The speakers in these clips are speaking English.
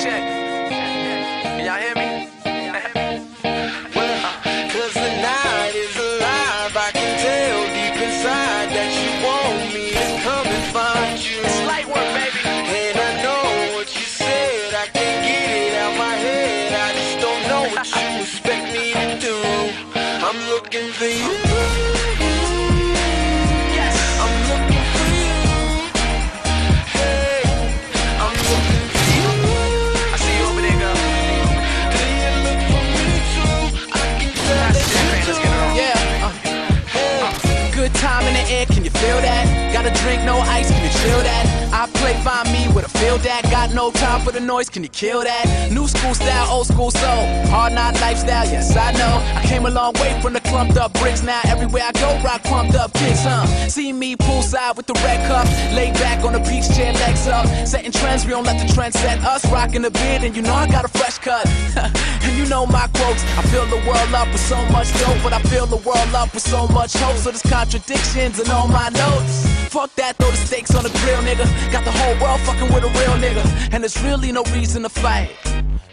check. Can y'all hear me? Cause the night is alive. I can tell deep inside that you want me to come and find you. It's light work, baby. And I know what you said, I can't get it out my head. I just don't know what you expect me to do. I'm looking for you. Yes. I'm looking for you. Hey, I'm looking for you. I see you over there, girl. Do you look for me too? I can tell Pass the that champagne, you let's get it on. Yeah, good time in the air, can you feel that? Got a drink, no ice, can you chill that? I play find me with a feel that. Got no time for the noise, can you kill that? New school style, old school soul. Hard knock lifestyle, yes I know. I came a long way from the clumped up bricks. Now everywhere I go, rock pumped up kicks, See me poolside with the red cup, laid back on the beach chair, legs up. Setting trends, we don't let the trend set us. Rocking the beard, and you know I got a fresh cut. And you know my quotes. I fill the world up with so much dope, but I fill the world up with so much hope. So there's contradictions in all my notes. Fuck that, throw the stakes on the grill, nigga. Got the whole world fucking with a real nigga, and there's really no reason to fight.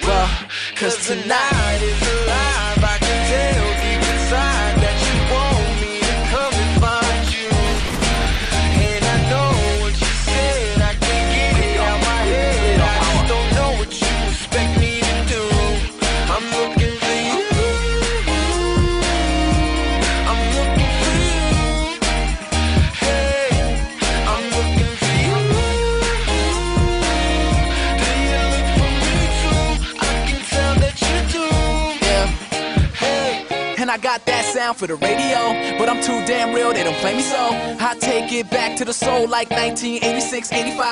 Well, cause tonight is alive. I can tell deep inside that you want me to come and find you. And I know what you said, I can't get it out my head. I just don't know what you expect me to do. I'm looking for you. I'm looking for you. Hey, I'm looking for you. Do you look for me too? I can tell that you do. And I got that sound for the radio, but I'm too damn real, they don't play me so. I take it back to the soul like 1986, 85.